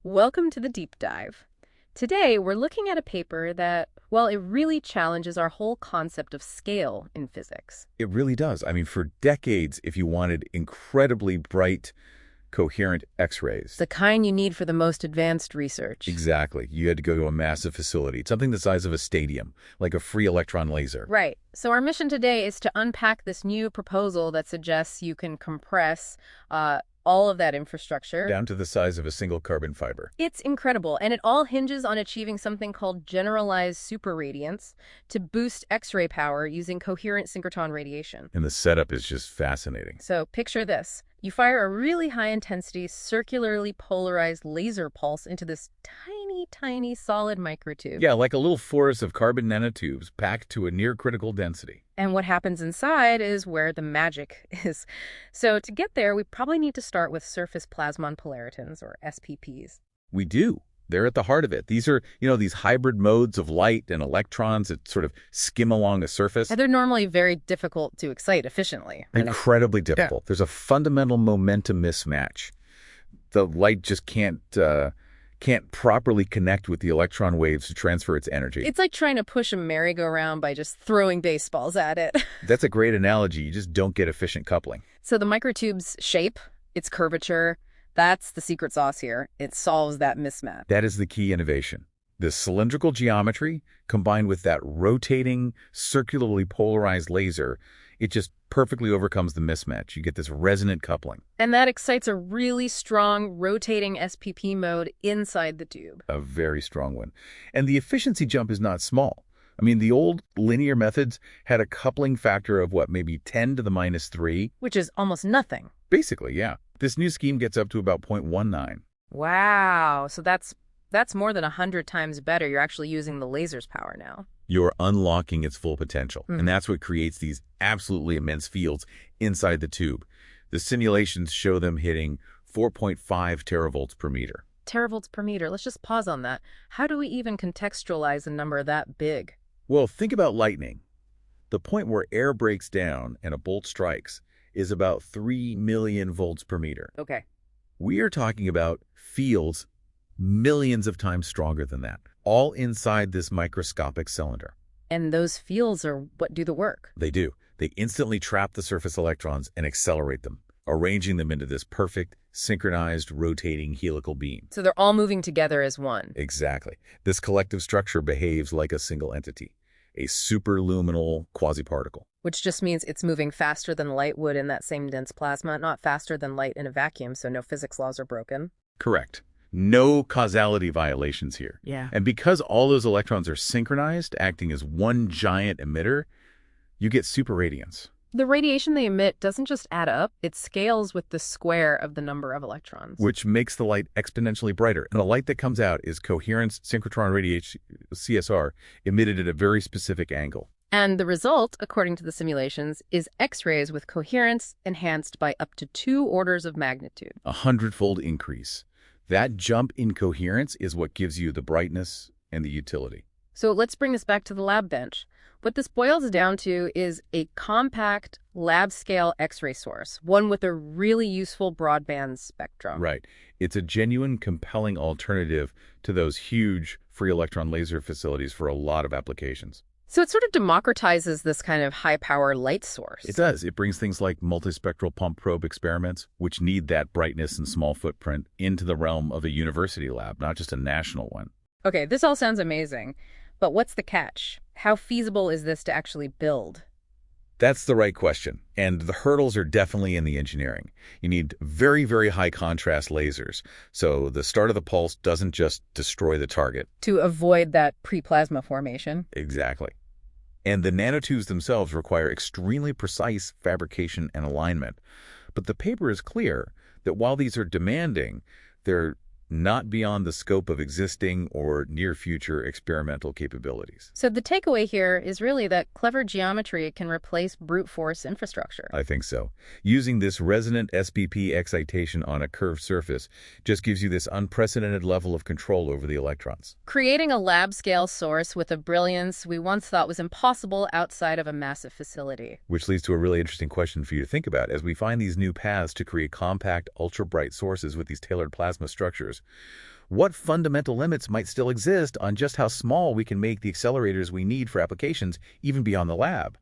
Welcome to the deep dive. Today, we're looking at a paper that, well, it really challenges our whole concept of scale in physics. It really does. I mean, for decades, if you wanted incredibly bright, coherent X-rays, The kind you need for the most advanced research. exactly, you had to go to a massive facility, something the size of a stadium, like a free electron laser. Right. So our mission today is to unpack this new proposal that suggests you can compress all of that infrastructure. Down to the size of a single carbon fiber. It's incredible, and it all hinges on achieving something called generalized superradiance to boost X-ray power using coherent synchrotron radiation. And the setup is just fascinating. So picture this. You fire a really high-intensity, circularly polarized laser pulse into this tiny, tiny solid microtube. Yeah, like a little forest of carbon nanotubes packed to a near-critical density. And what happens inside is where the magic is. So to get there, we probably need to start with surface plasmon polaritons, or SPPs. We do. They're at the heart of it. These are, these hybrid modes of light and electrons that sort of skim along a surface. And they're normally very difficult to excite efficiently. Incredibly difficult. There's a fundamental momentum mismatch. The light just can't properly connect with the electron waves to transfer its energy. It's like trying to push a merry-go-round by just throwing baseballs at it. That's a great analogy. You just don't get efficient coupling. So the microtube's shape, its curvature, that's the secret sauce here. It solves that mismatch. That is the key innovation. The cylindrical geometry combined with that rotating, circularly polarized laser, it just perfectly overcomes the mismatch. You get this resonant coupling. And that excites a really strong rotating SPP mode inside the tube. A very strong one. And the efficiency jump is not small. I mean, the old linear methods had a coupling factor of, maybe 10 to the minus 3? Which is almost nothing. Basically, yeah. This new scheme gets up to about 0.19. Wow. So that's more than 100 times better. You're actually using the laser's power now. You're unlocking its full potential. And that's what creates these absolutely immense fields inside the tube. The simulations show them hitting 4.5 teravolts per meter. Teravolts per meter. Let's just pause on that. How do we even contextualize a number that big? Well, think about lightning. The point where air breaks down and a bolt strikes is about 3 million volts per meter. Okay. We are talking about fields millions of times stronger than that, all inside this microscopic cylinder. And those fields are what do the work. They do. They instantly trap the surface electrons and accelerate them, arranging them into this perfect, synchronized, rotating helical beam. So they're all moving together as one. Exactly. This collective structure behaves like a single entity, a superluminal quasiparticle. Which just means it's moving faster than light would in that same dense plasma, not faster than light in a vacuum, so no physics laws are broken. Correct. No causality violations here. Yeah. And because all those electrons are synchronized, acting as one giant emitter, you get superradiance. The radiation they emit doesn't just add up, it scales with the square of the number of electrons. Which makes the light exponentially brighter. And the light that comes out is coherent synchrotron radiation, CSR, emitted at a very specific angle. And the result, according to the simulations, is X-rays with coherence enhanced by up to 2 orders of magnitude. 100-fold increase. That jump in coherence is what gives you the brightness and the utility. So let's bring this back to the lab bench. What this boils down to is a compact, lab-scale X-ray source, one with a really useful broadband spectrum. Right. It's a genuine, compelling alternative to those huge free electron laser facilities for a lot of applications. So it sort of democratizes this kind of high-power light source. It does. It brings things like multispectral pump probe experiments, which need that brightness and small footprint, into the realm of a university lab, not just a national one. Okay, this all sounds amazing. But what's the catch? How feasible is this to actually build? That's the right question. And the hurdles are definitely in the engineering. You need very, very high contrast lasers. So the start of the pulse doesn't just destroy the target. To avoid that pre-plasma formation. Exactly. And the nanotubes themselves require extremely precise fabrication and alignment. But the paper is clear that while these are demanding, they're not beyond the scope of existing or near-future experimental capabilities. So the takeaway here is really that clever geometry can replace brute force infrastructure. I think so. Using this resonant SPP excitation on a curved surface just gives you this unprecedented level of control over the electrons. Creating a lab-scale source with a brilliance we once thought was impossible outside of a massive facility. Which leads to a really interesting question for you to think about. As we find these new paths to create compact, ultra-bright sources with these tailored plasma structures, what fundamental limits might still exist on just how small we can make the accelerators we need for applications, even beyond the lab?